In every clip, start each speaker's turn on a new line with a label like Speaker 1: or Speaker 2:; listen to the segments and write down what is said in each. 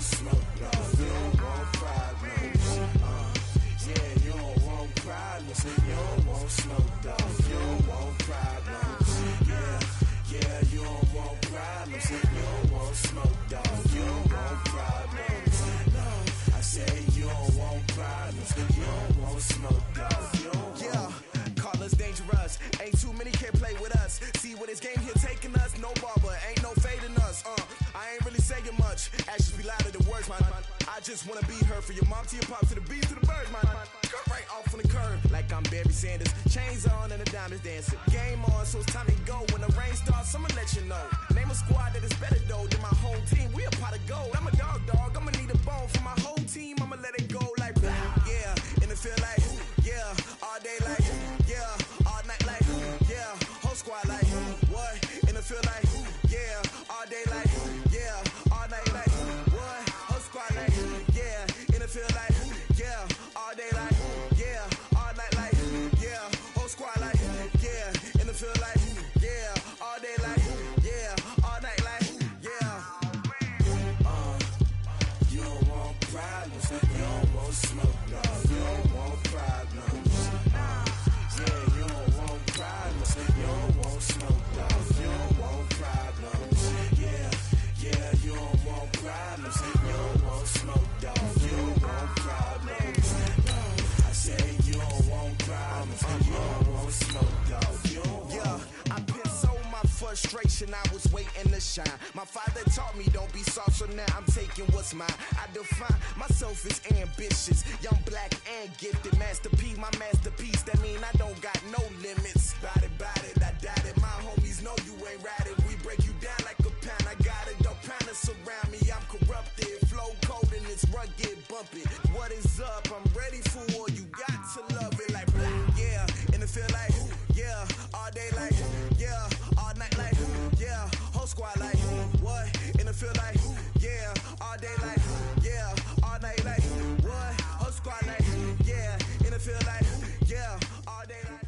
Speaker 1: smoke, no. You don't want problems. Yeah, you don't want problems. You don't want smoke, dog. You don't want problems. Yeah, you don't want problems. You don't want smoke, dog. You don't want problems. No, I say you don't want problems. You don't want smoke, dog. You don't want. Call us dangerous. Ain't too many can play with us. See where this game here taking us. No barber, ain't no fading us. I ain't really saying much. Actions be louder than words, man. I just wanna be heard. For your mom to your pop to the beat to the bird, man. Cut right off on the curb like I'm Barry Sanders. Chains on and the diamonds dancing. Game on, so it's time to go. When the rain starts, I'ma let you know. Name a squad that is better though than my home team. We a pot of gold. I'm a dog. I'ma need a bone for my whole team. I'ma let it go like yeah. And it feel like yeah. All day like yeah. All night like yeah. Whole squad like what? And it feel like yeah. All day like yeah. All night like what? Whole squad like yeah. And it feel like yeah. All day like yeah. All night like yeah. Whole squad like yeah. And it feel like yeah. All day like yeah. All night like yeah. You don't want problems. You don't want smoke, no. You don't want problems. Yeah, you don't want problems. You don't want smoke, no. You don't want problems. Yeah, you don't want problems. You don't want smoke, dog. You don't want problems. I say you don't want problems. You don't want smoke, dog. You don't want. I pissed so my frustration. I was waiting to shine. My father taught me don't be soft, so now I'm taking what's mine. I define myself as ambitious, young, black, and gifted. Masterpiece, my masterpiece. That mean I don't got no limits. Bout it, I doubt it. My homies know you ain't right it. We break you down like a pound. I got it, don't pound to surround me. I'm corrupted, flow cold and it's rugged, bumping. What is up? I'm ready for war. You got to love it like yeah, and it feel like yeah, all day like yeah, all night like yeah, whole squad like what? And it feel like yeah, all day like yeah, all night like what? Whole squad like yeah, and it feel like yeah, all day like.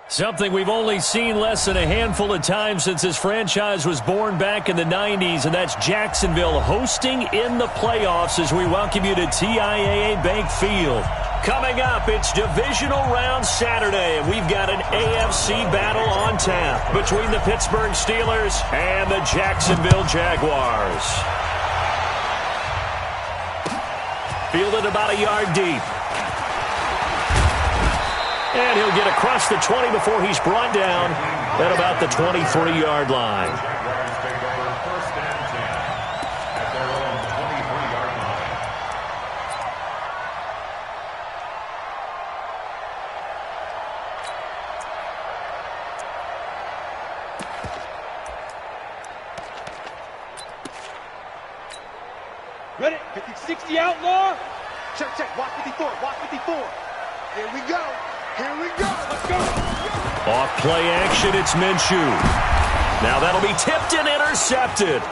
Speaker 2: Something we've only seen less than a handful of times since this franchise was born back in the 90s, and that's Jacksonville hosting in the playoffs as we welcome you to TIAA Bank Field. Coming up, it's Divisional Round Saturday, and we've got an AFC battle on tap between the Pittsburgh Steelers and the Jacksonville Jaguars. Fielded about a yard deep. And he'll get across the 20 before he's brought down at about the 23-yard line.
Speaker 3: Ready? 50-60 outlaw. Check. Watch 54. Watch 54. Here we go. Here we go. Let's go.
Speaker 2: Off play action, it's Minshew. Now that'll be tipped and intercepted.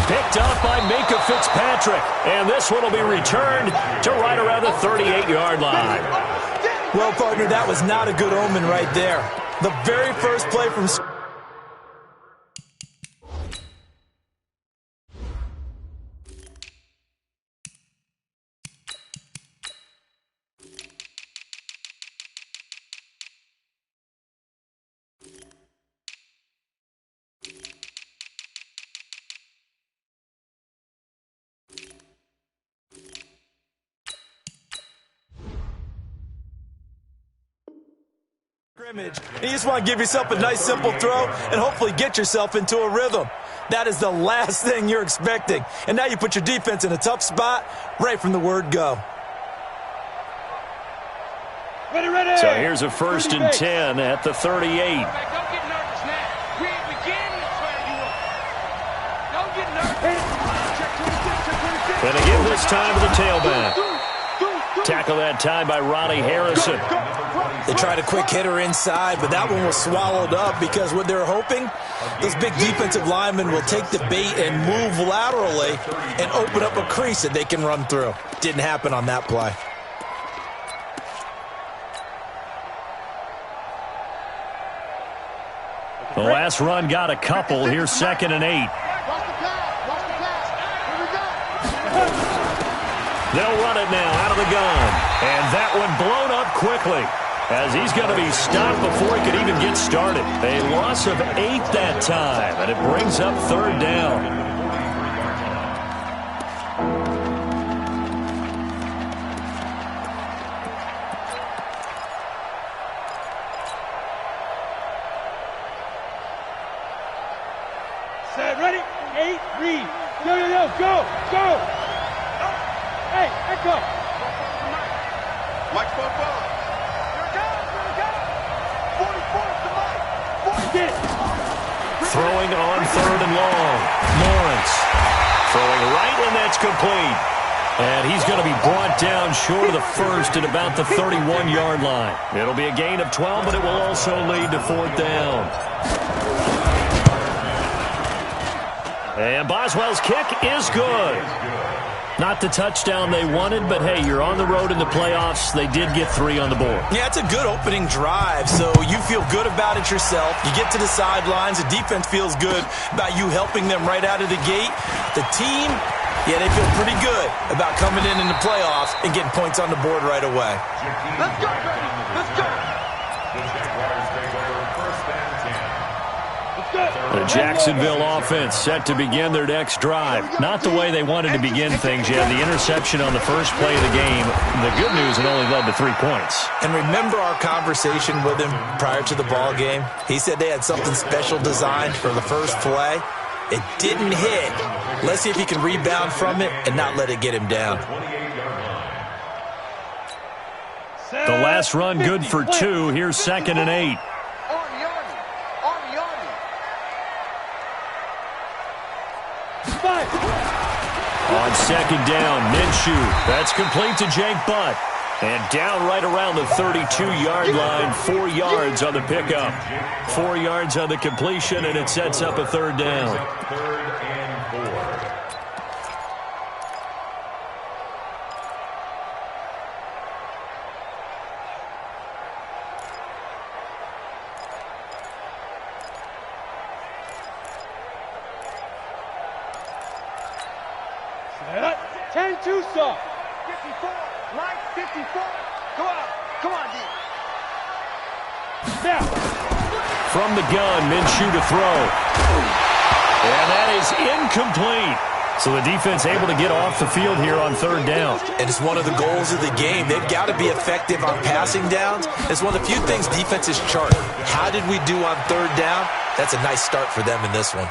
Speaker 2: Picked up by Minka Fitzpatrick. And this one will be returned to right around the 38-yard line.
Speaker 4: Well, partner, that was not a good omen right there. The very first play from scrimmage. You just want to give yourself a nice simple throw and hopefully get yourself into a rhythm. That is the last thing you're expecting. And now you put your defense in a tough spot right from the word go.
Speaker 3: Ready.
Speaker 2: So here's a 1st and 10 at the 38.
Speaker 3: Don't get nervous now. We ain't beginning to try you up. Don't get nervous. Check 26.
Speaker 2: And again this time to the tailback. Tackle that time by Ronnie Harrison.
Speaker 4: They tried a quick hitter inside, but that one was swallowed up because what they're hoping, those big defensive linemen will take the bait and move laterally and open up a crease that they can run through. Didn't happen on that play.
Speaker 2: The last run got a couple. Here's 2nd and 8. They'll run it now out of the gun. And that one blown up quickly, as he's going to be stopped before he could even get started. A loss of 8 that time, and it brings up third down.
Speaker 3: Set, ready? 8, read. Yo, go, go. Hey, echo. Mike, Here it goes. 44 to Mike. Get it.
Speaker 2: Throwing on third and long. Lawrence throwing right, and that's complete. And he's going to be brought down short of the first at about the 31-yard line. It'll be a gain of 12, but it will also lead to fourth down. And Boswell's kick is good. Not the touchdown they wanted, but hey, you're on the road in the playoffs. They did get 3 on the board.
Speaker 4: Yeah, it's a good opening drive, so you feel good about it yourself. You get to the sidelines. The defense feels good about you helping them right out of the gate. The team, yeah, they feel pretty good about coming in the playoffs and getting points on the board right away.
Speaker 3: Let's go, baby. Let's go.
Speaker 2: The Jacksonville offense set to begin their next drive. Not the way they wanted to begin things. You had the interception on the first play of the game. The good news, it only led to 3 points.
Speaker 4: And remember our conversation with him prior to the ball game? He said they had something special designed for the first play. It didn't hit. Let's see if he can rebound from it and not let it get him down.
Speaker 2: The last run good for 2. Here's 2nd and 8. On 2nd down, Minshew. That's complete to Jake Butt. And down right around the 32-yard line, 4 yards on the pickup. 4 yards on the completion, and it sets up a third down.
Speaker 3: Tucson. 54. Mike, 54. Go out. Come on, D. Now.
Speaker 2: From the gun, Minshew to throw. And that is incomplete. So the defense able to get off the field here on third down.
Speaker 4: And it's one of the goals of the game. They've got to be effective on passing downs. It's one of the few things defenses chart. How did we do on third down? That's a nice start for them in this one.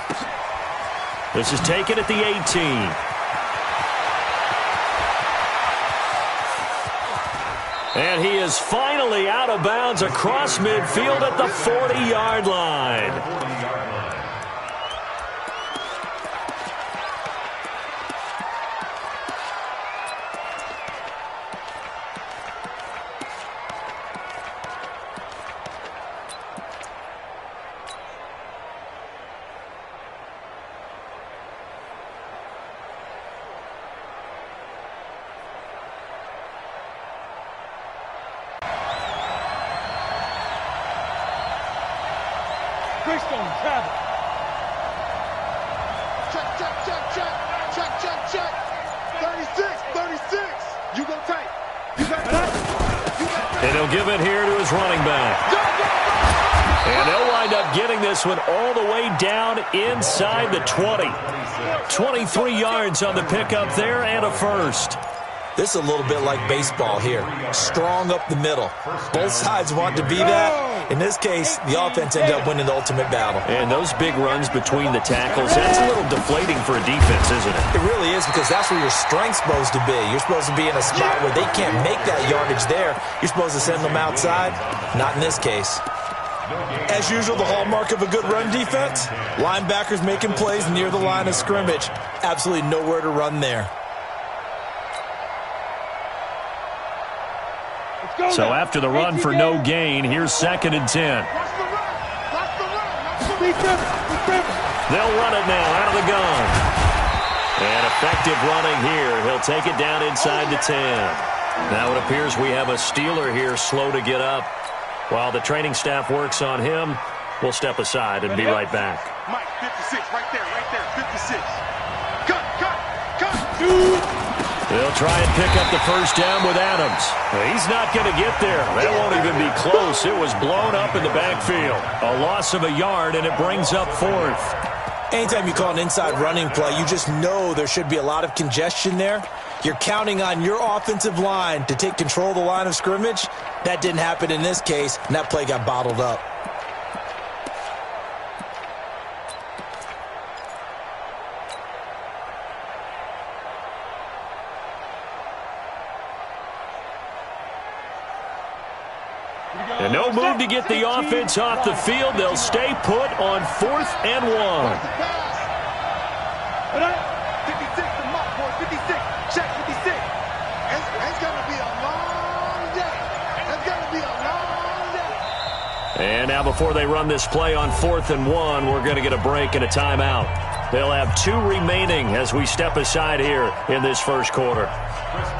Speaker 2: This is taken at the 18. And he is finally out of bounds across midfield at the 40-yard line.
Speaker 3: Travel. Check. 36. You go tight. You got that.
Speaker 2: And he'll give it here to his running back. And they'll wind up getting this one all the way down inside the 20. 23 yards on the pickup there and a first.
Speaker 4: This is a little bit like baseball here. Strong up the middle. Both sides want to be that. In this case, the offense ended up winning the ultimate battle.
Speaker 2: And those big runs between the tackles, that's a little deflating for a defense, isn't it?
Speaker 4: It really is, because that's where your strength's supposed to be. You're supposed to be in a spot where they can't make that yardage there. You're supposed to send them outside. Not in this case. As usual, the hallmark of a good run defense, linebackers making plays near the line of scrimmage. Absolutely nowhere to run there.
Speaker 2: So after the run for no gain, here's 2nd and 10. They'll run it now out of the gun. And effective running here. He'll take it down inside the 10. Now it appears we have a Steeler here slow to get up. While the training staff works on him, we'll step aside and be right back.
Speaker 3: Mike, 56, right there, 56. Cut.
Speaker 2: They'll try and pick up the first down with Adams. He's not going to get there. That won't even be close. It was blown up in the backfield. A loss of a yard, and it brings up fourth.
Speaker 4: Anytime you call an inside running play, you just know there should be a lot of congestion there. You're counting on your offensive line to take control of the line of scrimmage. That didn't happen in this case, and that play got bottled up.
Speaker 2: And no move to get the offense off the field. They'll stay put on 4th and 1.
Speaker 3: 56, the mark, boys. 56. Check 56. It's going to be a long day. It's going to be a long day.
Speaker 2: And now before they run this play on 4th and 1, we're going to get a break and a timeout. They'll have 2 remaining as we step aside here in this first quarter.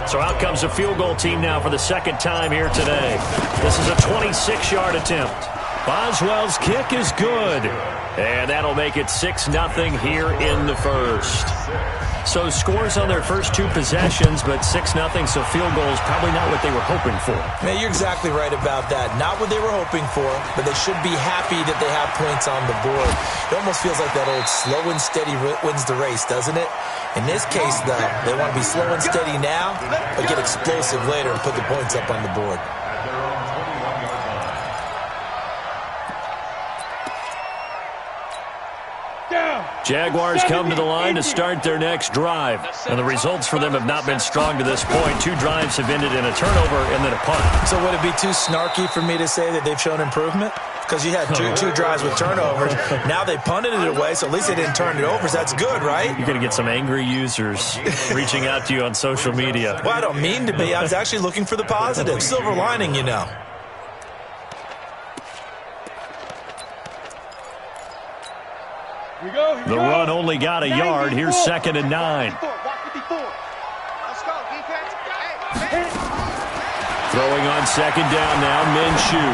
Speaker 2: So out comes the field goal team now for the second time here today. This is a 26-yard attempt. Boswell's kick is good. And that'll make it 6-0 here in the first. So scores on their first 2 possessions, but 6-0, so field goal is probably not what they were hoping for.
Speaker 4: Man, you're exactly right about that. Not what they were hoping for, but they should be happy that they have points on the board. It almost feels like that old slow and steady wins the race, doesn't it? In this case, though, they want to be slow and steady now, but get explosive later and put the points up on the board.
Speaker 2: Jaguars come to the line to start their next drive. And the results for them have not been strong to this point. 2 drives have ended in a turnover and then a punt.
Speaker 4: So would it be too snarky for me to say that they've shown improvement? Because you had two drives with turnovers. Now they punted it away, so at least they didn't turn it over. So that's good, right?
Speaker 2: You're going to get some angry users reaching out to you on social media.
Speaker 4: Well, I don't mean to be. I was actually looking for the positive. Silver lining, you know.
Speaker 2: The run only got a yard. Here's 2nd and 9.
Speaker 3: Let's go, defense.
Speaker 2: Throwing on 2nd down now, Minshew.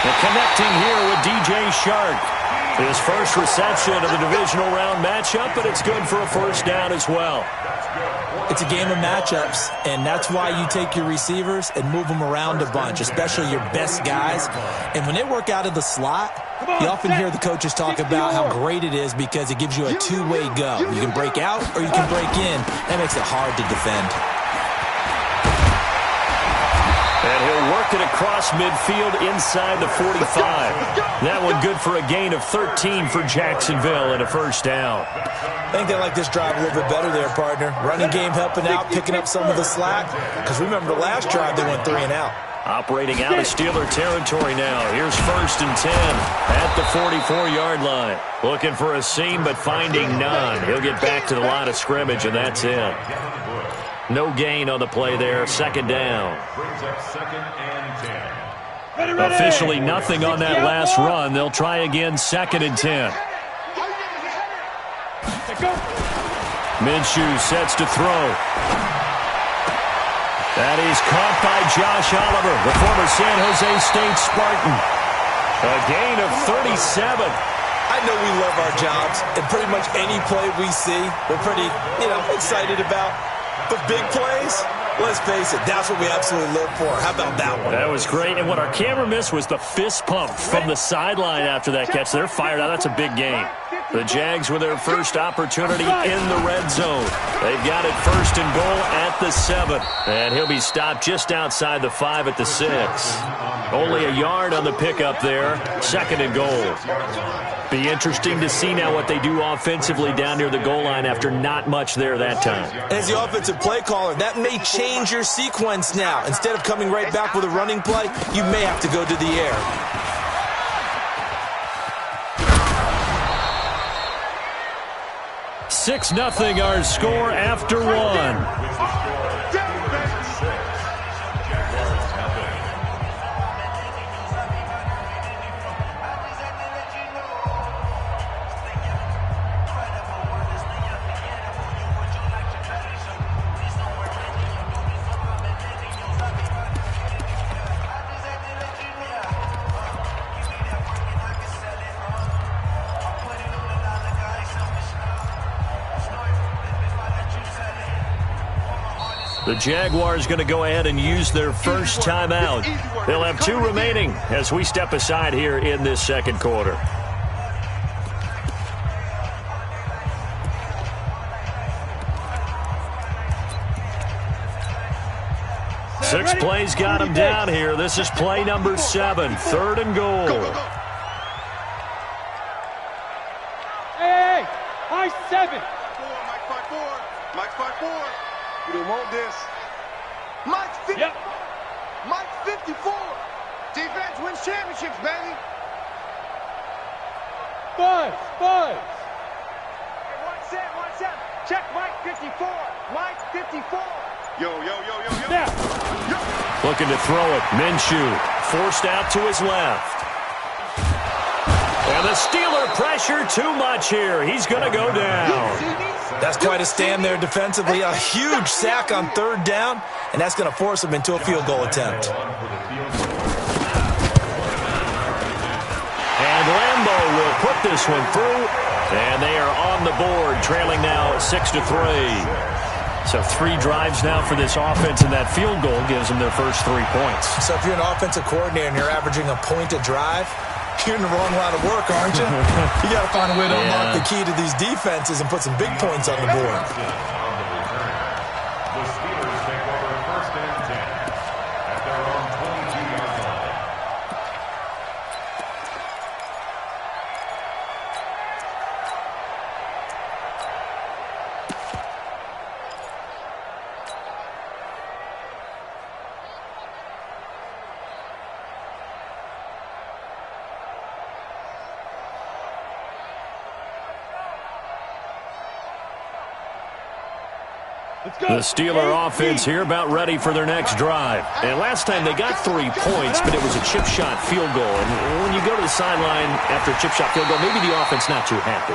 Speaker 2: And connecting here with DJ Shark. His first reception of the divisional round matchup, but it's good for a first down as well.
Speaker 4: It's a game of matchups, and that's why you take your receivers and move them around a bunch, especially your best guys. And when they work out of the slot, you often hear the coaches talk about how great it is because it gives you a 2-way go. You can break out or you can break in. That makes it hard to defend.
Speaker 2: And he'll work it across midfield inside the 45. That one good for a gain of 13 for Jacksonville and a first down.
Speaker 4: I think they like this drive a little bit better there, partner. Running game helping out, picking up some of the slack. Because remember the last drive, they went 3 and out.
Speaker 2: Operating out of Steeler territory now. Here's 1st and 10 at the 44-yard line. Looking for a seam, but finding none. He'll get back to the line of scrimmage, and that's it. No gain on the play there. 2nd down. Officially nothing on that last run. They'll try again 2nd and 10. Minshew sets to throw. That is caught by Josh Oliver, the former San Jose State Spartan. A gain of 37.
Speaker 4: I know we love our jobs, and pretty much any play we see, we're pretty, excited about. But big plays, let's face it, that's what we absolutely live for. How about that one?
Speaker 2: That was great. And what our camera missed was the fist pump from the sideline after that catch. They're fired out. That's a big game. The Jags with their first opportunity in the red zone. They've got it 1st and goal at the 7. And he'll be stopped just outside the 5 at the 6. Only a yard on the pickup there. 2nd and goal. Be interesting to see now what they do offensively down near the goal line after not much there that time.
Speaker 4: As the offensive play caller, that may change your sequence now. Instead of coming right back with a running play, you may have to go to the air.
Speaker 2: Six 0 our score after 1. The Jaguars going to go ahead and use their first timeout. They'll have 2 remaining as we step aside here in this second quarter. 6 plays got him down here. This is play number 7, 3rd and goal.
Speaker 3: Hey, high 7. Mike 5-4. We don't want this. Mike's 50. Yep. Mike's 54. Defense wins championships, baby. Buzz. Hey, 1-7. Check Mike 54. Mike 54. Yo. Now.
Speaker 2: Looking to throw it. Minshew forced out to his left. And the Steeler pressure too much here. He's going to go down.
Speaker 4: That's quite a stand there defensively. A huge sack on 3rd down, and that's going to force him into a field goal attempt.
Speaker 2: And Lambeau will put this one through, and they are on the board, trailing now 6-3. So 3 drives now for this offense, and that field goal gives them their first 3 points.
Speaker 4: So if you're an offensive coordinator and you're averaging a point a drive, you're in the wrong line of work, aren't you? You got to find a way to unlock the key to these defenses and put some big points on the board.
Speaker 5: The Steelers take over 1st and 10 at their own 22-yard line.
Speaker 2: The Steeler offense here about ready for their next drive. And last time they got 3 points, but it was a chip shot field goal. And when you go to the sideline after a chip shot field goal, maybe the offense not too happy.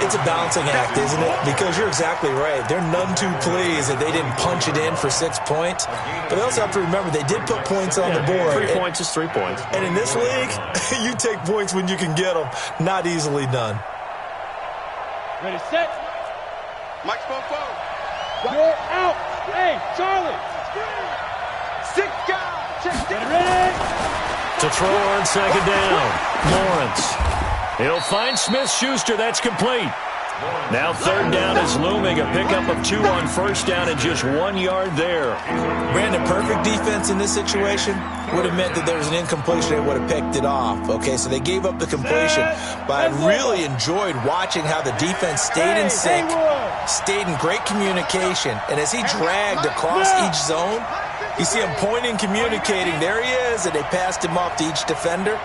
Speaker 4: It's a balancing act, isn't it? Because you're exactly right. They're none too pleased that they didn't punch it in for 6 points. But they also have to remember they did put points on the board.
Speaker 2: 3 points is 3 points.
Speaker 4: And in this league, you take points when you can get them. Not easily done.
Speaker 3: Ready, set. Mike's 4-4. You're out. Hey, Charlie. 6 guys. Get ready.
Speaker 2: To throw on 2nd down. Lawrence. He'll find Smith-Schuster. That's complete. Now 3rd down is looming. A pickup of 2 on 1st down and just 1 yard there.
Speaker 4: Brandon, perfect defense in this situation would have meant that there was an incompletion. They would have picked it off. Okay, so they gave up the completion. But I really enjoyed watching how the defense stayed in sync, stayed in great communication. And as he dragged across each zone, you see him pointing, communicating. There he is, and they passed him off to each defender.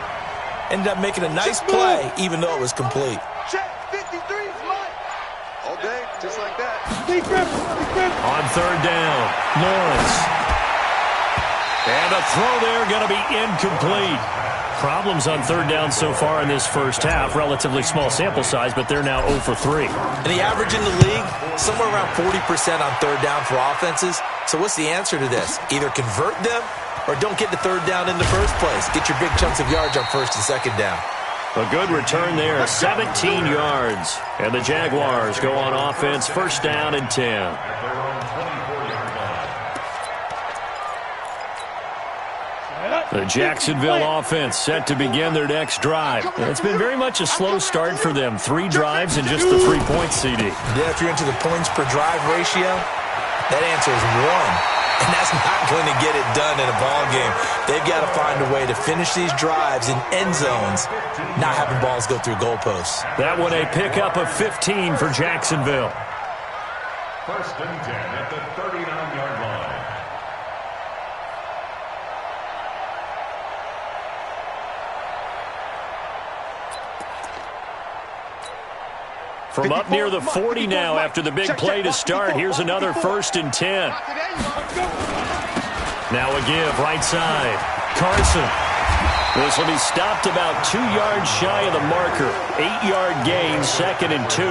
Speaker 4: Ended up making a nice play, even though it was complete.
Speaker 3: Check 53's Mike. All day, just like that.
Speaker 2: On 3rd down, Lawrence. And a throw there going to be incomplete. Problems on 3rd down so far in this first half. Relatively small sample size, but they're now 0 for 3.
Speaker 4: And the average in the league, somewhere around 40% on 3rd down for offenses. So what's the answer to this? Either convert them or don't get the 3rd down in the first place. Get your big chunks of yards on 1st and 2nd down.
Speaker 2: A good return there, 17 yards. And the Jaguars go on offense, 1st down and 10. The Jacksonville offense set to begin their next drive. It's been very much a slow start for them. 3 drives and just the 3 points, CD.
Speaker 4: Yeah, if you're into the points per drive ratio, that answer is 1. And that's not going to get it done in a ball game. They've got to find a way to finish these drives in end zones, not having balls go through goalposts.
Speaker 2: That one a pickup of 15 for Jacksonville.
Speaker 5: 1st and 10 at the 39-yard line.
Speaker 2: From up near the 40 now after the big play to start. Here's another 1st and 10. Now a give, right side. Carson. This will be stopped about 2 yards shy of the marker. 8-yard gain, 2nd and 2.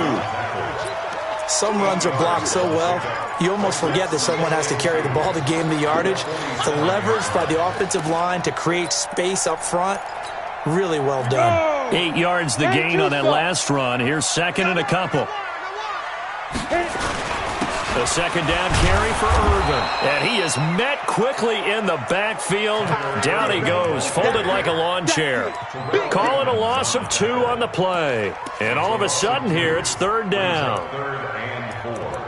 Speaker 4: Some runs are blocked so well, you almost forget that someone has to carry the ball to gain the yardage. The leverage by the offensive line to create space up front, really well done.
Speaker 2: 8 yards the gain on that last run. Here's 2nd and a couple. A second down carry for Irvin. And he is met quickly in the backfield. Down he goes, folded like a lawn chair. Calling a loss of 2 on the play. And all of a sudden here, it's third down.
Speaker 5: Third and 4.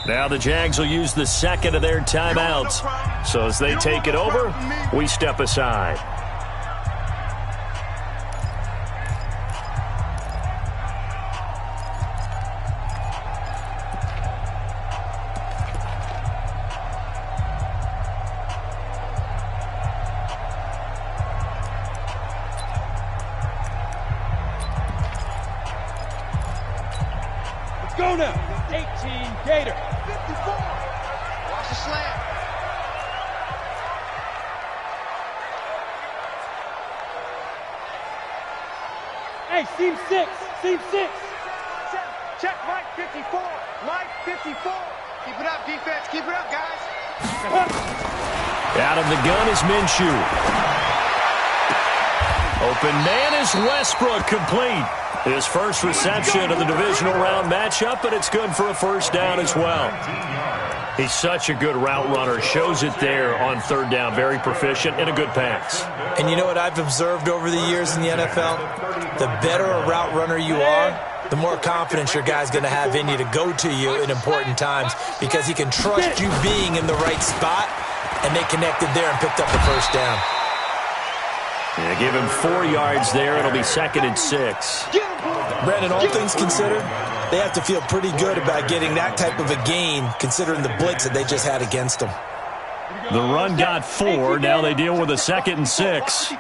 Speaker 2: Now the Jags will use the second of their timeouts. So as they take it over, we step aside.
Speaker 6: Let's go now. 18 Gator.
Speaker 3: 54. Watch the slant.
Speaker 6: Hey, seam 6. Seam 6.
Speaker 3: Check Mike 54. Mike 54. Keep it up, defense. Keep it up, guys.
Speaker 2: Out of the gun is Minshew. Open man is Westbrook, complete. His first reception of the divisional round matchup, but it's good for a first down as well. He's such a good route runner. Shows it there on third down. Very proficient and a good pass.
Speaker 4: And you know what I've observed over the years in the NFL? The better a route runner you are, the more confidence your guy's going to have in you to go to you in important times because he can trust you being in the right spot, and they connected there and picked up the first down.
Speaker 2: Yeah, give him 4 yards there. It'll be second and 6.
Speaker 4: Brandon, all things considered, they have to feel pretty good about getting that type of a gain considering the blitz that they just had against them.
Speaker 2: The run got 4. Now they deal with a second and 6.
Speaker 6: 61.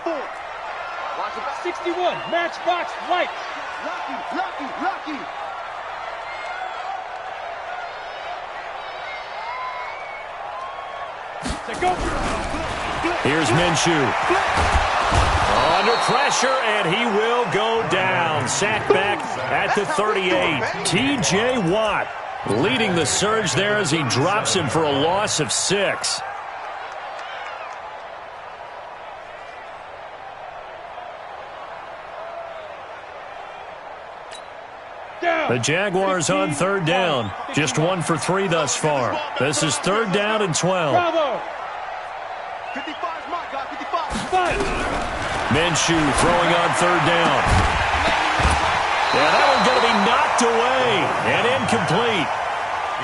Speaker 6: Matchbox right.
Speaker 3: Lucky.
Speaker 6: To go.
Speaker 2: Here's Minshew. Under pressure, and he will go down. Sacked back at the 38. T.J. Watt leading the surge there as he drops him for a loss of 6. The Jaguars on third down. Just 1 for 3 thus far. This is third down and 12.
Speaker 6: Bravo.
Speaker 3: 55's my guy. 55.
Speaker 2: Minshew throwing on third down. Yeah, that one's going to be knocked away and incomplete.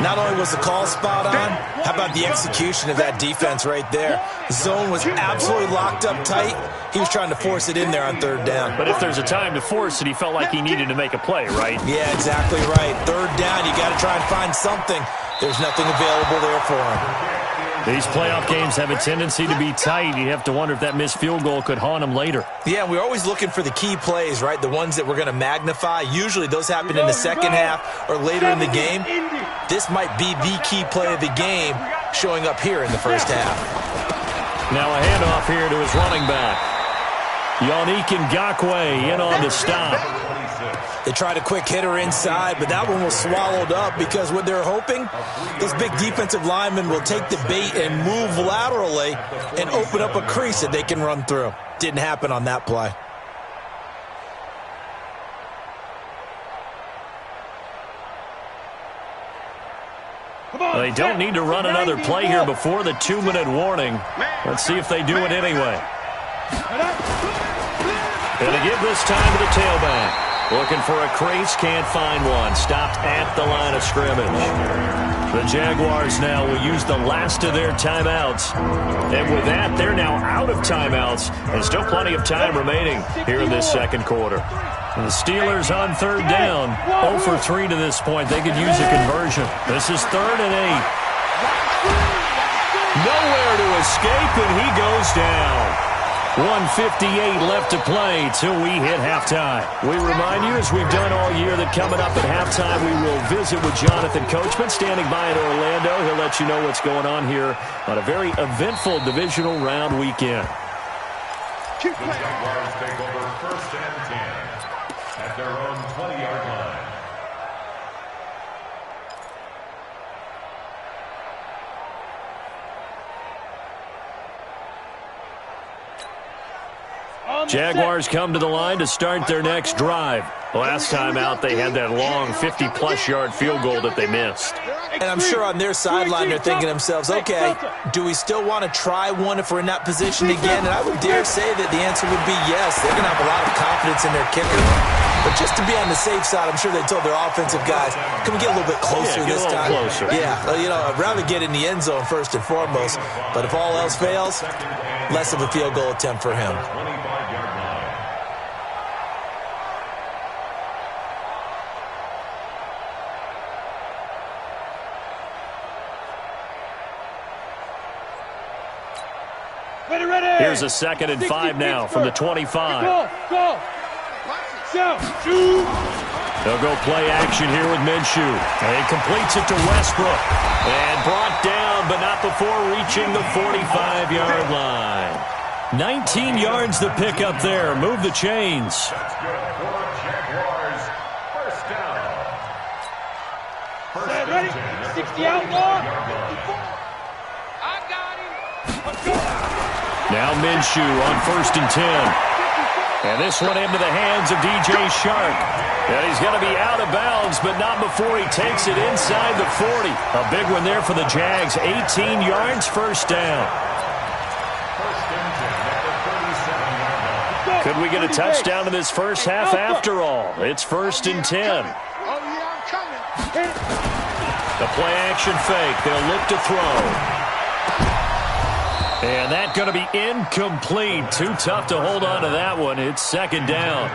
Speaker 4: Not only was the call spot on, how about the execution of that defense right there? The zone was absolutely locked up tight. He was trying to force it in there on third down.
Speaker 2: But if there's a time to force it, he felt like he needed to make a play, right?
Speaker 4: Yeah, exactly right. Third down, you got to try and find something. There's nothing available there for him.
Speaker 2: These playoff games have a tendency to be tight. You have to wonder if that missed field goal could haunt him later.
Speaker 4: Yeah, we're always looking for the key plays, right? The ones that we're going to magnify. Usually those happen in the second half or later in the game. This might be the key play of the game showing up here in the first half.
Speaker 2: Now a handoff here to his running back. Yannick Ngakoue in on the stop.
Speaker 4: They tried a quick hitter inside, but that one was swallowed up because what they're hoping, those big defensive linemen will take the bait and move laterally and open up a crease that they can run through. Didn't happen on that play.
Speaker 2: They don't need to run another play here before the 2-minute warning. Let's see if they do it anyway. And they give this time to the tailback. Looking for a crease, can't find one. Stopped at the line of scrimmage. The Jaguars now will use the last of their timeouts. And with that, they're now out of timeouts. And still plenty of time remaining here in this second quarter. And the Steelers on third down. 0 for 3 to this point. They could use a conversion. This is 3rd and 8. Nowhere to escape, and he goes down. 1:58 left to play till we hit halftime. We remind you, as we've done all year, that coming up at halftime, we will visit with Jonathan Coachman standing by in Orlando. He'll let you know what's going on here on a very eventful divisional round weekend.
Speaker 3: Keep
Speaker 5: The
Speaker 3: playing.
Speaker 5: Jaguars take over 1st and 10 at their own 20-yard line.
Speaker 2: Jaguars come to the line to start their next drive. Last time out, they had that long 50-plus yard field goal that they missed.
Speaker 4: And I'm sure on their sideline they're thinking to themselves, okay, do we still want to try one if we're in that position again? And I would dare say that the answer would be yes. They're going to have a lot of confidence in their kicker. But just to be on the safe side, I'm sure they told their offensive guys, can we get a little bit closer this time?
Speaker 2: Closer.
Speaker 4: Yeah, well, you know, I'd rather get in the end zone first and foremost. But if all else fails, less of a field goal attempt for him.
Speaker 5: 25-yard line.
Speaker 2: Here's a 2nd and 5 now from the 25.
Speaker 6: Go. Shoot.
Speaker 2: They'll go play action here with Minshew. And he completes it to Westbrook. And brought down, but not before reaching the 45-yard line. 19 yards to pick up there. Move the chains.
Speaker 5: That's good for the Jaguars. First down. First and
Speaker 6: Ready?
Speaker 5: 10 at
Speaker 6: 60 outlaw.
Speaker 3: I got him.
Speaker 2: Now Minshew on 1st and 10. And this one into the hands of DJ Shark. And he's going to be out of bounds, but not before he takes it inside the 40. A big one there for the Jags. 18 yards, first down.
Speaker 5: First and 10 at the 37-yard line.
Speaker 2: Could we get a touchdown in this first half after all? It's 1st and 10.
Speaker 3: Oh, yeah, I'm coming.
Speaker 2: The play action fake. They'll look to throw. And that's going to be incomplete. Too tough to hold on to that one. It's 2nd down.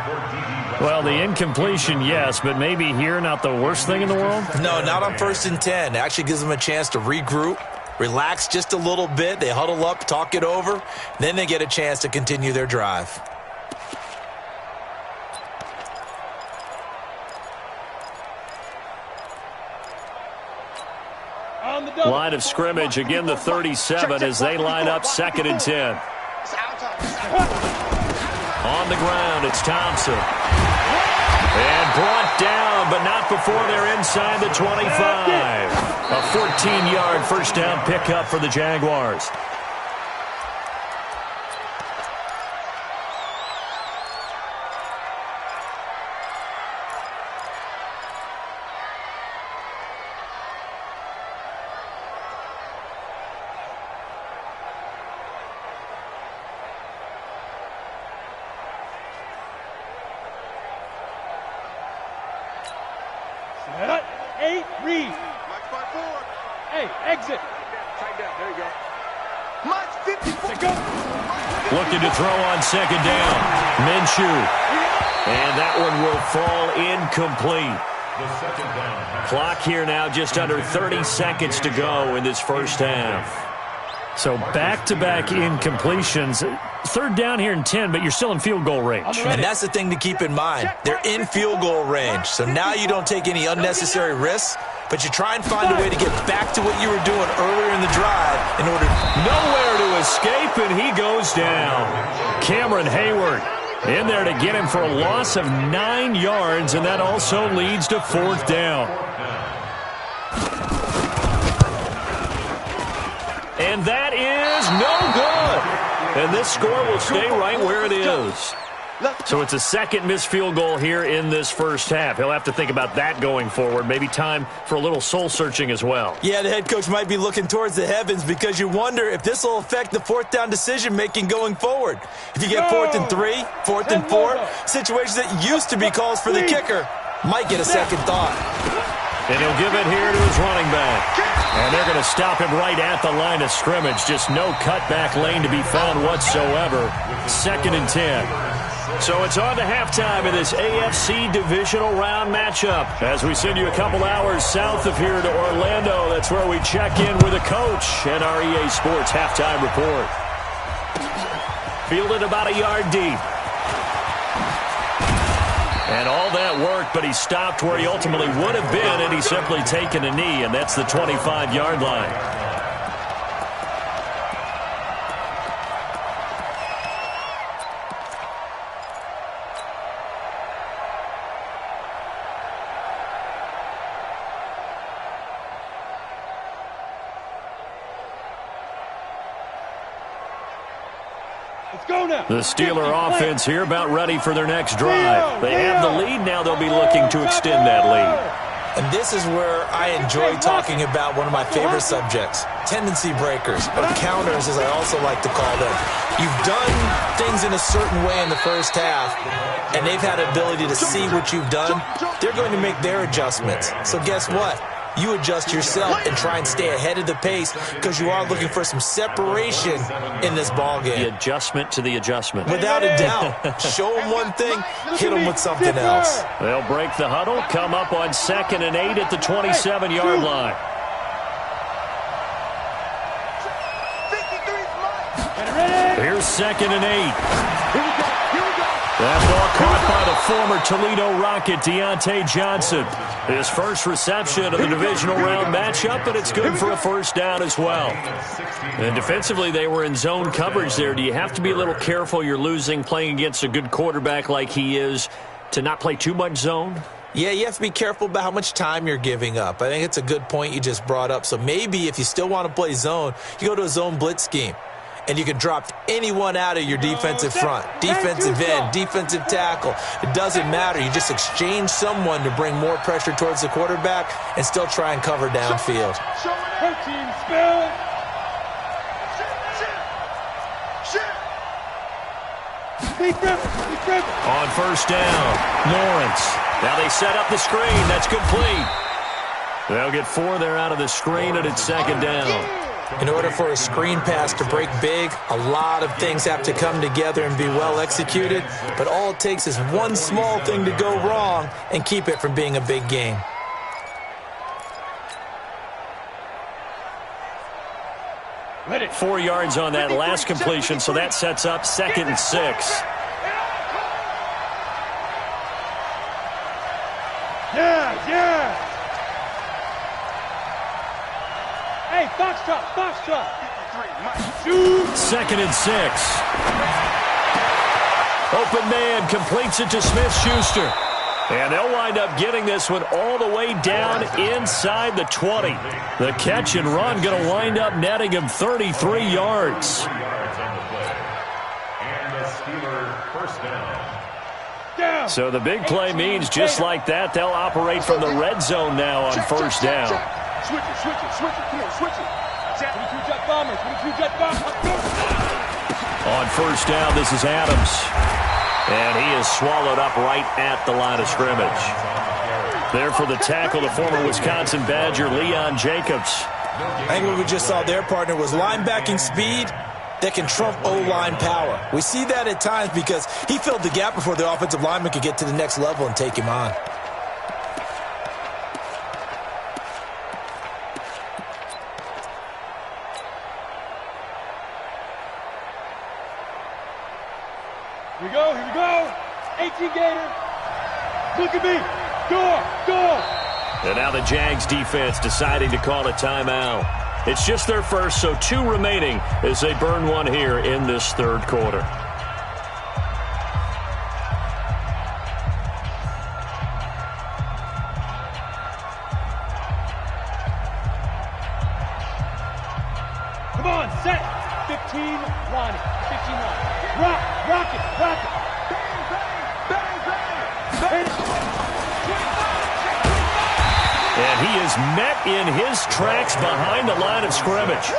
Speaker 2: Well, the incompletion, yes, but maybe here not the worst thing in the world?
Speaker 4: No, not on 1st and 10. It actually gives them a chance to regroup, relax just a little bit. They huddle up, talk it over. Then they get a chance to continue their drive.
Speaker 2: Line of scrimmage, again the 37 as they line up 2nd and 10. On the ground, it's Thompson. And brought down, but not before they're inside the 25. A 14-yard first down pickup for the Jaguars.
Speaker 6: Read.
Speaker 3: Mike 5-4.
Speaker 6: Hey, exit.
Speaker 3: Tight down. There you go. Mike 54.
Speaker 2: Looking to throw on 2nd down. Minshew. And that one will fall incomplete.
Speaker 5: The 2nd down pass.
Speaker 2: Clock here now, just under 30 seconds to go in this first half. So back-to-back incompletions. 3rd down here in 10, but you're still in field goal range.
Speaker 4: And that's the thing to keep in mind. They're in field goal range. So now you don't take any unnecessary risks, but you try and find a way to get back to what you were doing earlier in the drive in order.
Speaker 2: Nowhere to escape, and he goes down. Cameron Hayward in there to get him for a loss of 9 yards, and that also leads to 4th down. And that is no good. And this score will stay right where it is. So it's a 2nd missed field goal here in this first half. He'll have to think about that going forward. Maybe time for a little soul-searching as well.
Speaker 4: Yeah, the head coach might be looking towards the heavens because you wonder if this will affect the 4th down decision-making going forward. If you get 4th and 3, 4th and 4, situations that used to be calls for the kicker might get a second thought.
Speaker 2: And he'll give it here to his running back. And they're going to stop him right at the line of scrimmage. Just no cutback lane to be found whatsoever. 2nd and 10. So it's on to halftime in this AFC divisional round matchup. As we send you a couple hours south of here to Orlando, that's where we check in with a coach and our EA Sports halftime report. Fielded about a yard deep. And all that worked, but he stopped where he ultimately would have been, and he's simply taken a knee, and that's the 25-yard line.
Speaker 6: Let's go now.
Speaker 2: The Steeler offense here about ready for their next drive. They have the lead now. They'll be looking to extend that lead.
Speaker 4: And this is where I enjoy talking about one of my favorite subjects, tendency breakers, or counters as I also like to call them. You've done things in a certain way in the first half, and they've had the ability to see what you've done. They're going to make their adjustments. So guess what? You adjust yourself and try and stay ahead of the pace because you are looking for some separation in this ball game.
Speaker 2: The adjustment to the adjustment.
Speaker 4: Without a doubt. Show them one thing, hit them with something else.
Speaker 2: They'll break the huddle, come up on 2nd and 8 at the 27-yard line. Here's 2nd and 8. That ball caught by the former Toledo Rocket, Deontay Johnson. His first reception of the divisional round matchup, but it's good for a first down as well. And defensively, they were in zone coverage there. Do you have to be a little careful you're losing playing against a good quarterback like he is to not play too much zone?
Speaker 4: Yeah, you have to be careful about how much time you're giving up. I think it's a good point you just brought up. So maybe if you still want to play zone, you go to a zone blitz scheme. And you can drop anyone out of your defensive front, defensive end, defensive tackle. It doesn't matter. You just exchange someone to bring more pressure towards the quarterback and still try and cover downfield.
Speaker 2: On first down, Lawrence. Now they set up the screen. That's complete. They'll get 4 there out of the screen, and it's 2nd down.
Speaker 4: In order for a screen pass to break big, a lot of things have to come together and be well executed, but all it takes is one small thing to go wrong and keep it from being a big game.
Speaker 2: Let it 4 yards on that last completion, so that sets up 2nd and 6.
Speaker 6: Yeah. Hey, Foxtrot.
Speaker 2: 2nd and 6. Open man completes it to Smith-Schuster. And they'll wind up getting this one all the way down inside the 20. The catch and run going to wind up netting him 33 yards. So the big play means just like that, they'll operate from the red zone now on first down.
Speaker 6: Switch it. Come on, switch it. 22 jet bombers.
Speaker 2: On first down, this is Adams. And he is swallowed up right at the line of scrimmage. There for the tackle, the former Wisconsin Badger, Leon Jacobs.
Speaker 4: I think what we just saw their partner was linebacking speed that can trump O-line power. We see that at times because he filled the gap before the offensive lineman could get to the next level and take him on.
Speaker 6: Here we go. 18 Gator. Look at me. Door.
Speaker 2: And now the Jags defense deciding to call a timeout. It's just their first, so 2 remaining as they burn one here in this third quarter.
Speaker 6: Come on, set. 15 line. Rock it.
Speaker 2: And he is met in his tracks behind the line of scrimmage.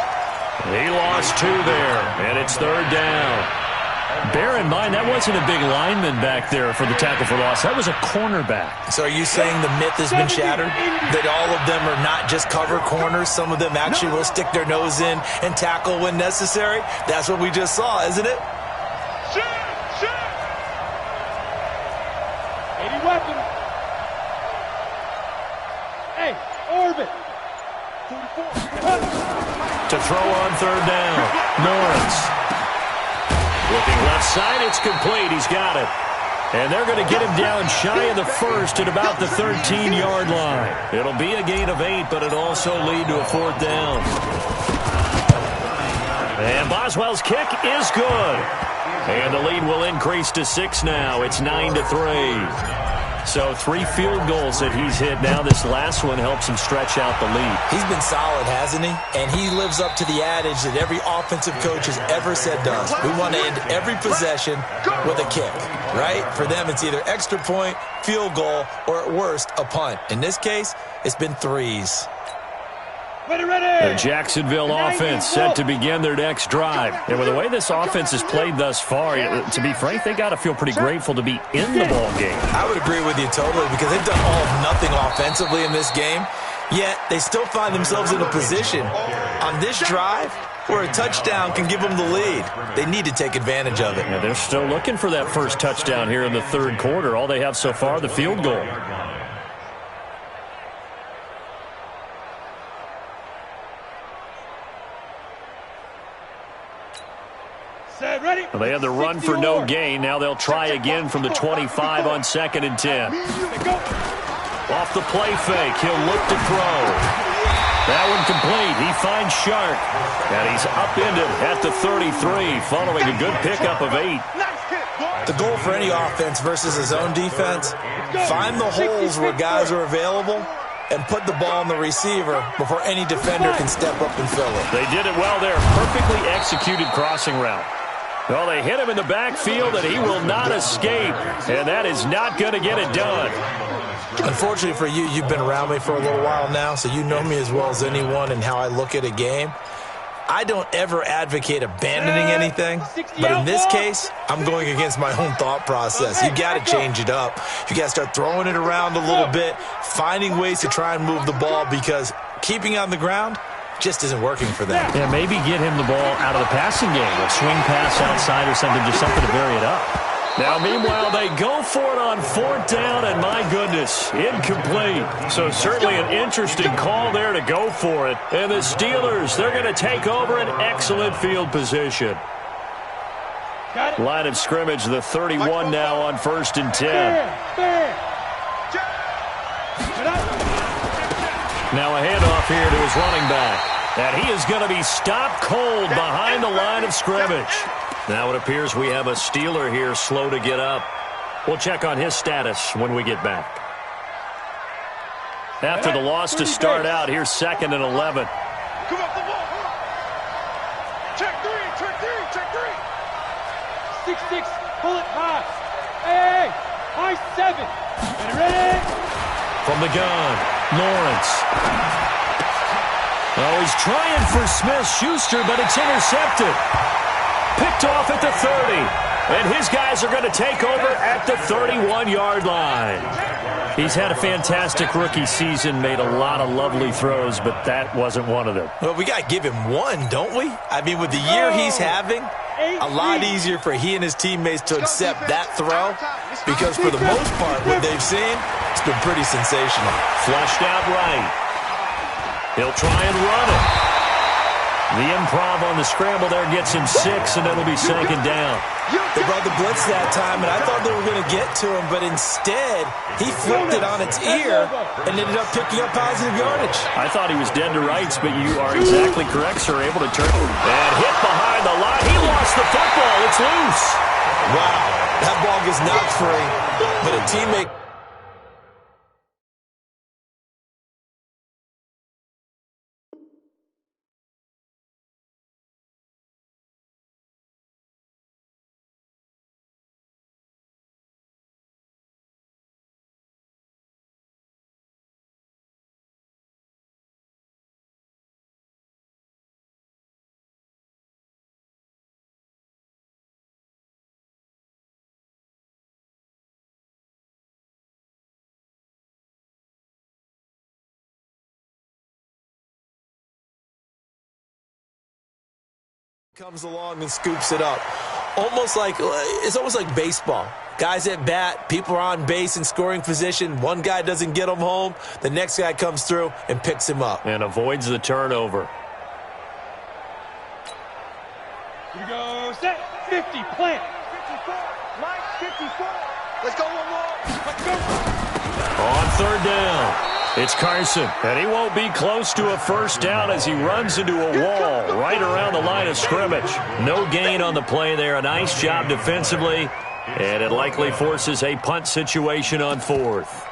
Speaker 2: He lost 2 there, and it's 3rd down. Bear in mind, that wasn't a big lineman back there for the tackle for loss. That was a cornerback.
Speaker 4: So are you saying the myth has been shattered? That all of them are not just cover corners? Some of them actually will stick their nose in and tackle when necessary? That's what we just saw, isn't it?
Speaker 6: Shoot! 80 weapon. Hey, orbit. 44.
Speaker 2: To throw on 3rd down, Lawrence. Looking left side, it's complete. He's got it. And they're going to get him down shy of the first at about the 13-yard line. It'll be a gain of 8, but it'll also lead to a 4th down. And Boswell's kick is good. And the lead will increase to 6 now. It's 9-3. So 3 field goals that he's hit now. This last one helps him stretch out the lead.
Speaker 4: He's been solid, hasn't he? And he lives up to the adage that every offensive coach has ever said does. We want to end every possession with a kick, right? For them, it's either extra point, field goal, or at worst, a punt. In this case, it's been 3s.
Speaker 2: The Jacksonville offense set to begin their next drive. And with the way this offense has played thus far, to be frank, they got to feel pretty grateful to be in the ball game.
Speaker 4: I would agree with you totally because they've done all of nothing offensively in this game, yet they still find themselves in a position on this drive where a touchdown can give them the lead. They need to take advantage of it.
Speaker 2: Yeah, they're still looking for that first touchdown here in the third quarter. All they have so far, the field goal. Well, they had the run for no gain. Now they'll try again from the 25 on 2nd and 10. Off the play fake, he'll look to throw. That one complete. He finds Shark. And he's upended at the 33 following a good pickup of 8.
Speaker 4: The goal for any offense versus his own defense, find the holes where guys are available and put the ball in the receiver before any defender can step up and fill it.
Speaker 2: They did it well there. Perfectly executed crossing route. Well, they hit him in the backfield, and he will not escape. And that is not going to get it done.
Speaker 4: Unfortunately for you, you've been around me for a little while now, so you know me as well as anyone and how I look at a game. I don't ever advocate abandoning anything, but in this case, I'm going against my own thought process. You got to change it up. You got to start throwing it around a little bit, finding ways to try and move the ball because keeping on the ground just isn't working for them.
Speaker 2: Yeah, maybe get him the ball out of the passing game. A swing pass outside or something, just something to vary it up. Now, meanwhile, they go for it on 4th down, and my goodness, incomplete. So certainly an interesting call there to go for it. And the Steelers, they're going to take over an excellent field position. Line of scrimmage, the 31 now on 1st and 10. Now a handoff here to his running back. And he is going to be stopped cold behind the line of scrimmage. Now it appears we have a Steeler here slow to get up. We'll check on his status when we get back. After the loss to start out, here's 2nd and 11.
Speaker 3: Come up the ball. Check 3, check 3, check 3.
Speaker 6: 6-6, pull it pass. Hey, high 7. Ready?
Speaker 2: From the gun, Lawrence. Oh, he's trying for Smith-Schuster, but it's intercepted. Picked off at the 30. And his guys are going to take over at the 31-yard line. He's had a fantastic rookie season, made a lot of lovely throws, but that wasn't one of them.
Speaker 4: Well, we got to give him one, don't we? I mean, with the year he's having, a lot easier for he and his teammates to accept that throw because for the most part, what they've seen, it's been pretty sensational.
Speaker 2: Flushed out right. He'll try and run it. The improv on the scramble there gets him 6, and it'll be 2nd down.
Speaker 4: They brought the blitz that time, and I thought they were going to get to him, but instead, he flipped it on its ear and ended up picking up positive yardage.
Speaker 2: I thought he was dead to rights, but you are exactly correct, sir. Able to turn and hit behind the line. He lost the football. It's loose.
Speaker 4: Wow, that ball gets knocked free, but a teammate. Comes along and scoops it up. It's almost like baseball. Guys at bat, people are on base in scoring position. One guy doesn't get him home. The next guy comes through and picks him up.
Speaker 2: And avoids the turnover.
Speaker 6: Here we go, set, 50, plant.
Speaker 3: 54, Mike, 54. Let's go one more. Let's go.
Speaker 2: On 3rd down. It's Carson, and he won't be close to a first down as he runs into a wall right around the line of scrimmage. No gain on the play there. A nice job defensively, And it likely forces a punt situation on 4th.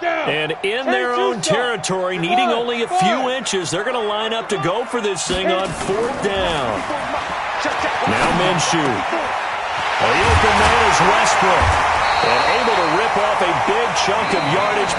Speaker 2: And in their own territory, needing only a few inches, they're going to line up to go for this thing on 4th down. Now Minshew. The open man is Westbrook. And able to rip off a big chunk of yardage.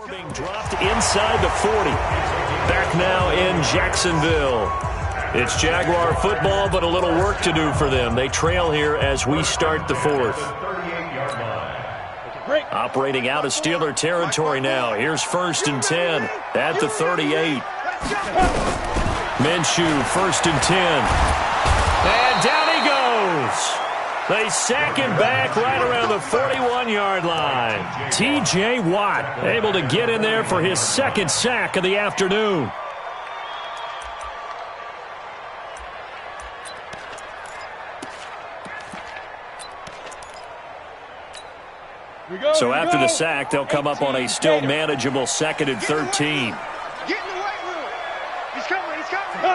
Speaker 2: Being dropped inside the 40. Back now in Jacksonville. It's Jaguar football, but a little work to do for them. They trail here as we start the 4th. Operating out of Steeler territory now. Here's 1st and 10 at the 38. Minshew, 1st and 10. And down he goes. They sack him back right around the 41-yard line. T.J. Watt able to get in there for his 2nd sack of the afternoon. So after the sack, they'll come up on a still manageable 2nd and 13.
Speaker 3: Get in the weight room. He's coming, he's coming. We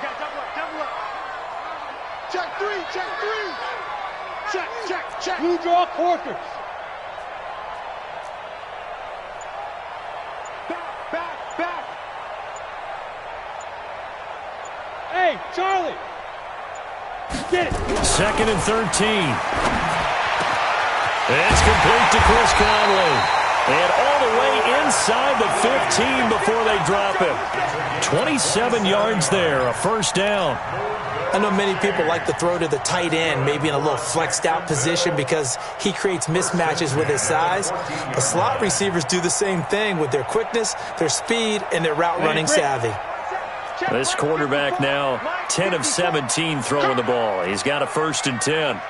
Speaker 3: got double up. Check 3, check 3. Check.
Speaker 6: Blue draw quarters. Back. Hey, Charlie. Get it.
Speaker 2: 2nd and 13. It's complete to Chris Conley. And all the way inside the 15 before they drop him. 27 yards there, a 1st down.
Speaker 4: I know many people like to throw to the tight end, maybe in a little flexed out position because he creates mismatches with his size. The slot receivers do the same thing with their quickness, their speed, and their route running savvy.
Speaker 2: This quarterback now 10 of 17 throwing the ball. He's got a 1st and 10. And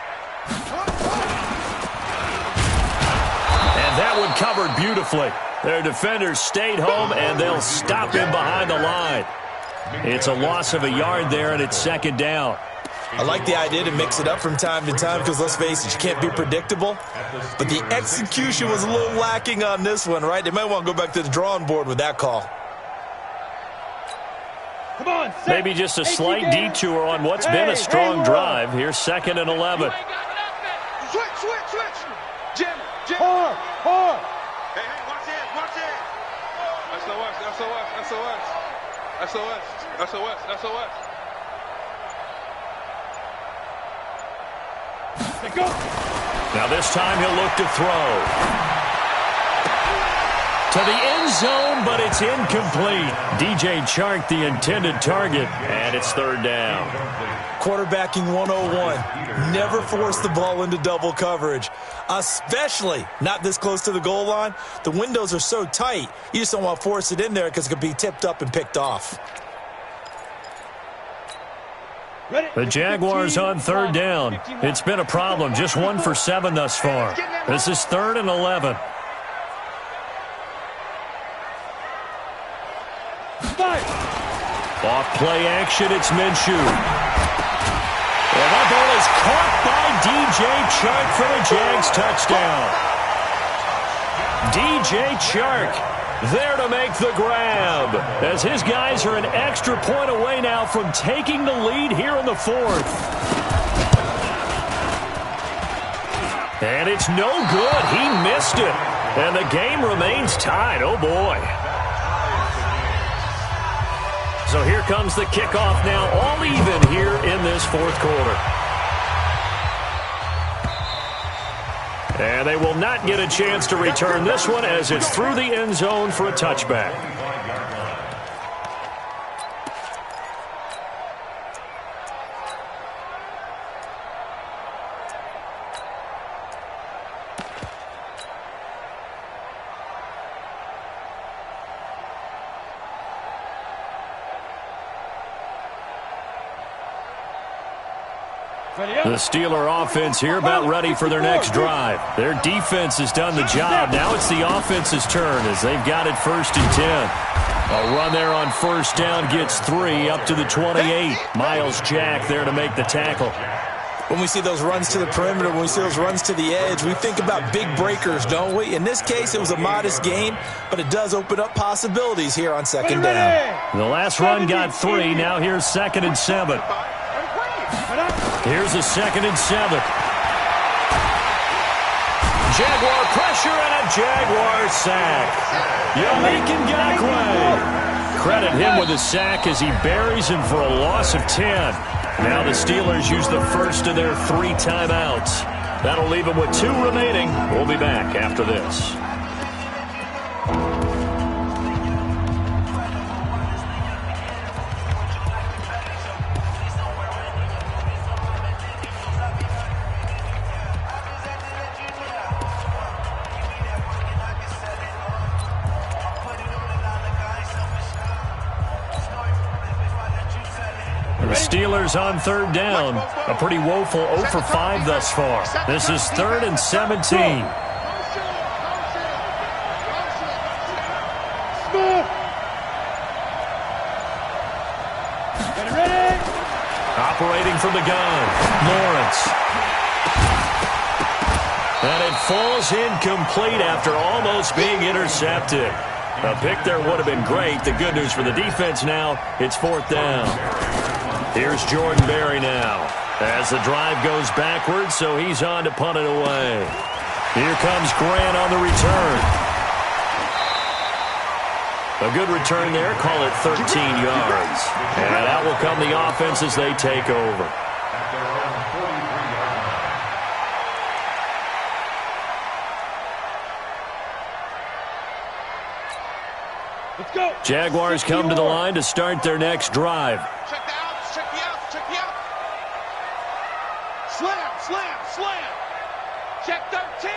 Speaker 2: that one covered beautifully. Their defenders stayed home, and they'll stop him behind the line. It's a loss of a yard there, and it's 2nd down.
Speaker 4: I like the idea to mix it up from time to time because, let's face it, you can't be predictable. But the execution was a little lacking on this one, right? They might want to go back to the drawing board with that call.
Speaker 6: Come on,
Speaker 2: maybe just a slight detour on what's been a strong drive. Here's 2nd and 11.
Speaker 3: Switch. Jim.
Speaker 6: Hard.
Speaker 3: Hey, watch it. SOS.
Speaker 6: Let go.
Speaker 2: Now this time he'll look to throw. To the end zone, but it's incomplete. DJ Chark, the intended target, and it's 3rd down.
Speaker 4: Quarterbacking 101. Never force the ball into double coverage, especially not this close to the goal line. The windows are so tight, you just don't want to force it in there because it could be tipped up and picked off.
Speaker 2: The Jaguars on 3rd down. It's been a problem. Just 1 for 7 thus far. This is 3rd and 11. Off play action, it's Minshew. And that ball is caught by DJ Chark for the Jags touchdown. DJ Chark there to make the grab, as his guys are an extra point away now from taking the lead here in the 4th. And it's no good. He missed it. And the game remains tied. Oh, boy. So here comes the kickoff now, all even here in this 4th quarter. And they will not get a chance to return this one as it's through the end zone for a touchback. The Steeler offense here about ready for their next drive. Their defense has done the job. Now it's the offense's turn as they've got it 1st and 10. A run there on 1st down gets 3 up to the 28. Miles Jack there to make the tackle.
Speaker 4: When we see those runs to the perimeter, when we see those runs to the edge, we think about big breakers, don't we? In this case, it was a modest gain, but it does open up possibilities here on 2nd down.
Speaker 2: The last run got 3. Now here's 2nd and 7. Here's a 2nd and 7. Jaguar pressure and a Jaguar sack. Yannick Ngakoue. Credit him with a sack as he buries him for a loss of 10. Now the Steelers use the first of their 3 timeouts. That'll leave them with 2 remaining. We'll be back after this. The Steelers on 3rd down. A pretty woeful 0 for 5 thus far. This is 3rd and 17. Operating from the gun, Lawrence. And it falls incomplete after almost being intercepted. A pick there would have been great. The good news for the defense now, it's 4th down. Here's Jordan Berry now as the drive goes backwards, so he's on to punt it away. Here comes Grant on the return. A good return there, call it 13 yards. And out will come the offense as they take over.
Speaker 6: Let's go.
Speaker 2: Jaguars come to the line to start their next drive.
Speaker 3: Check the outs, check the outs, check the outs. Slam, slam, slam. Check 13.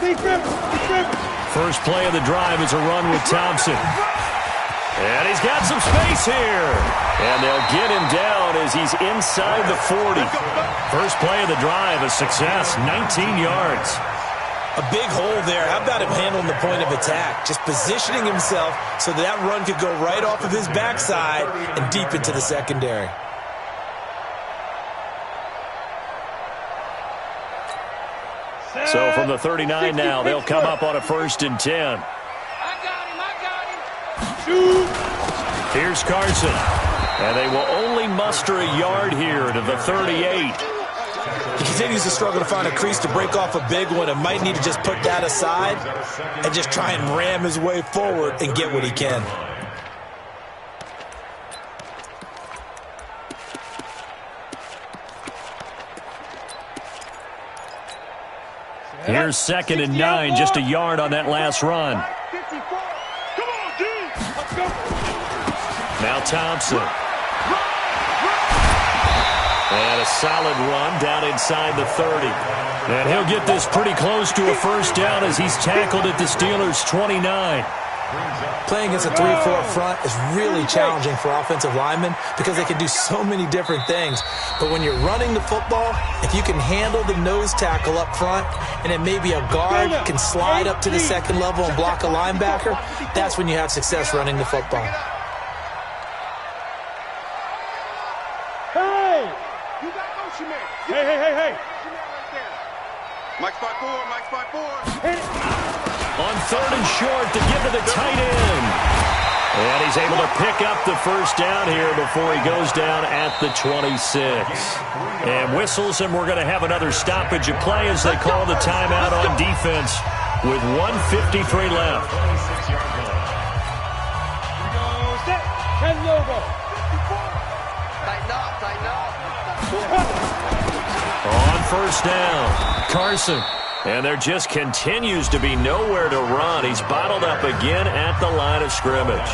Speaker 6: Deep rip, deep rip.
Speaker 2: First play of the drive is a run with Thompson. And he's got some space here. And they'll get him down as he's inside the 40. First play of the drive, a success, 19 yards.
Speaker 4: A big hole there. How about him handling the point of attack? Just positioning himself so that run could go right off of his backside and deep into the secondary.
Speaker 2: So from the 39 now, they'll come up on a 1st and 10. Here's Carson. And they will only muster a yard here to the 38.
Speaker 4: He continues to struggle to find a crease to break off a big one and might need to just put that aside and just try and ram his way forward and get what he can.
Speaker 2: Here's 2nd and 9, just a yard on that last run.
Speaker 3: 54. Come on, dude. Let's go.
Speaker 2: Now Thompson. And a solid run down inside the 30. And he'll get this pretty close to a 1st down as he's tackled at the Steelers' 29.
Speaker 4: Playing against a 3-4 front is really challenging for offensive linemen because they can do so many different things. But when you're running the football, if you can handle the nose tackle up front and then maybe a guard can slide up to the 2nd level and block a linebacker, that's when you have success running the football.
Speaker 6: Hey!
Speaker 3: You got motion man.
Speaker 6: Hey!
Speaker 3: Mike spot 4, Mike spot 4.
Speaker 6: Hit it.
Speaker 2: On 3rd and short to give to the tight end. And he's able to pick up the 1st down here before he goes down at the 26. And whistles, and we're going to have another stoppage of play as they call the timeout on defense with 1:53 left.
Speaker 6: Set. Red logo.
Speaker 3: Tighten up, tighten up.
Speaker 2: On 1st down, Carson. And there just continues to be nowhere to run. He's bottled up again at the line of scrimmage.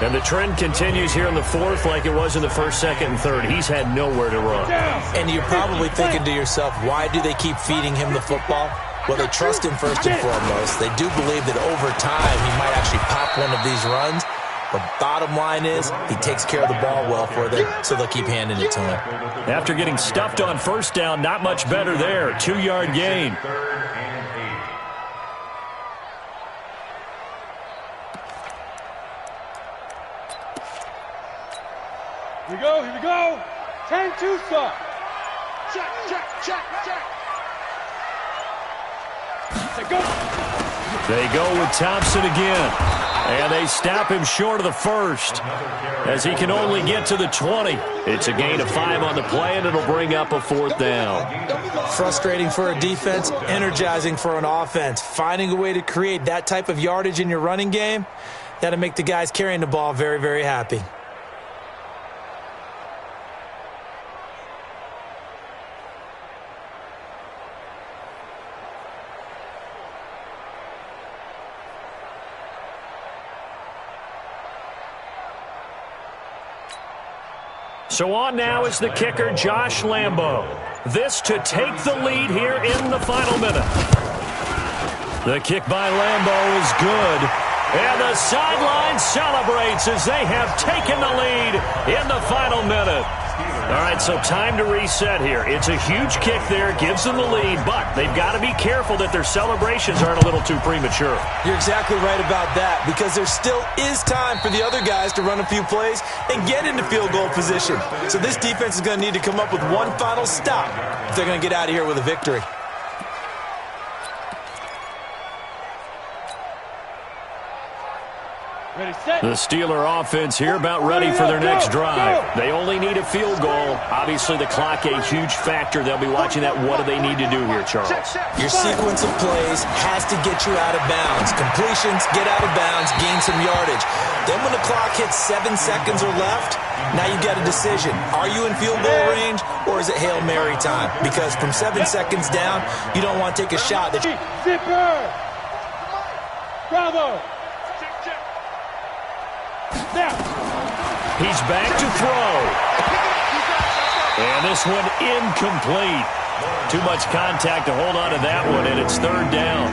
Speaker 2: And the trend continues here in the 4th like it was in the 1st, 2nd, and 3rd. He's had nowhere to run.
Speaker 4: And you're probably thinking to yourself, why do they keep feeding him the football? Well, they trust him first and foremost. They do believe that over time he might actually pop one of these runs. But bottom line is, he takes care of the ball well for them, so they'll keep handing it to him.
Speaker 2: After getting stuffed on first down, not much better there. 2-yard gain.
Speaker 6: Here we go. 10-2 stop.
Speaker 3: Check.
Speaker 2: They go with Thompson again. And they stop him short of the first, as he can only get to the 20. It's a gain of 5 on the play, and it'll bring up a 4th down.
Speaker 4: Frustrating for a defense, energizing for an offense. Finding a way to create that type of yardage in your running game, that'll make the guys carrying the ball very, very happy.
Speaker 2: So on now is the kicker, Josh Lambo. This to take the lead here in the final minute. The kick by Lambo is good. And the sideline celebrates as they have taken the lead in the final minute. All right, so time to reset here. It's a huge kick there, gives them the lead, but they've got to be careful that their celebrations aren't a little too premature.
Speaker 4: You're exactly right about that, because there still is time for the other guys to run a few plays and get into field goal position. So this defense is going to need to come up with one final stop if they're going to get out of here with a victory.
Speaker 2: The Steeler offense here about ready for their next drive. They only need a field goal. Obviously, the clock a huge factor. They'll be watching that. What do they need to do here, Charles?
Speaker 4: Your sequence of plays has to get you out of bounds. Completions, get out of bounds, gain some yardage. Then when the clock hits 7 seconds or left, now you get a decision. Are you in field goal range, or is it Hail Mary time? Because from 7 seconds down, you don't want to take a shot.
Speaker 6: Zipper! Bravo!
Speaker 2: He's back to throw. And this one incomplete. Too much contact to hold on to that one, and it's 3rd down.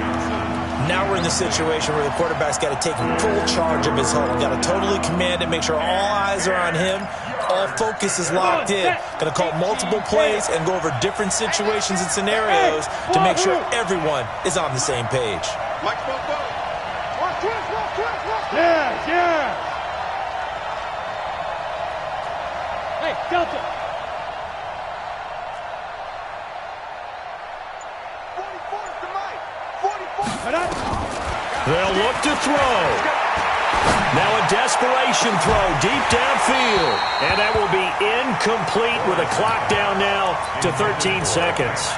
Speaker 4: Now we're in the situation where the quarterback's got to take full charge of his home. Got to totally command it, make sure all eyes are on him. All focus is locked in. Going to call multiple plays and go over different situations and scenarios to make sure everyone is on the same page.
Speaker 6: Yeah. Hey, Delta.
Speaker 3: 44's to Mike. 44.
Speaker 2: They'll look to throw. Now a desperation throw deep downfield. And that will be incomplete with a clock down now to 13 seconds.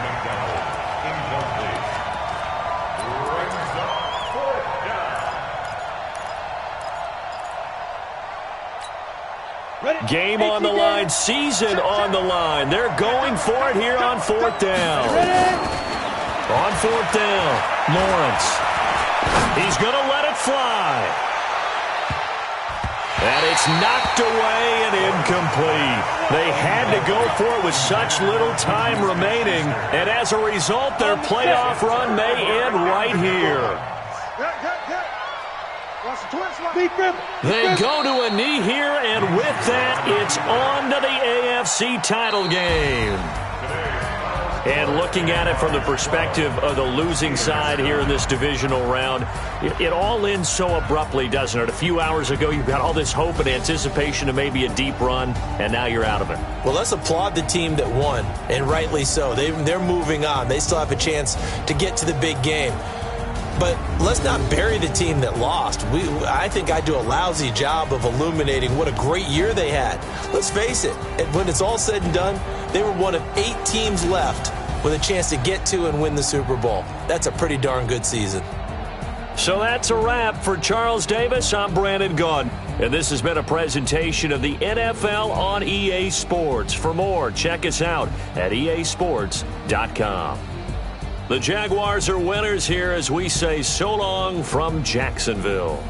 Speaker 2: Game on the line, season on the line. They're going for it here on 4th down. On 4th down, Lawrence. He's going to let it fly. And it's knocked away and incomplete. They had to go for it with such little time remaining. And as a result, their playoff run may end right here. They go to a knee here, and with that, it's on to the AFC title game. And looking at it from the perspective of the losing side here in this divisional round, it all ends so abruptly, doesn't it? A few hours ago, you've got all this hope and anticipation of maybe a deep run, and now you're out of it.
Speaker 4: Well, let's applaud the team that won, and rightly so. They're moving on. They still have a chance to get to the big game. But let's not bury the team that lost. I think I do a lousy job of illuminating what a great year they had. Let's face it, when it's all said and done, they were one of 8 teams left with a chance to get to and win the Super Bowl. That's a pretty darn good season.
Speaker 2: So that's a wrap for Charles Davis. I'm Brandon Gunn. And this has been a presentation of the NFL on EA Sports. For more, check us out at easports.com. The Jaguars are winners here as we say so long from Jacksonville.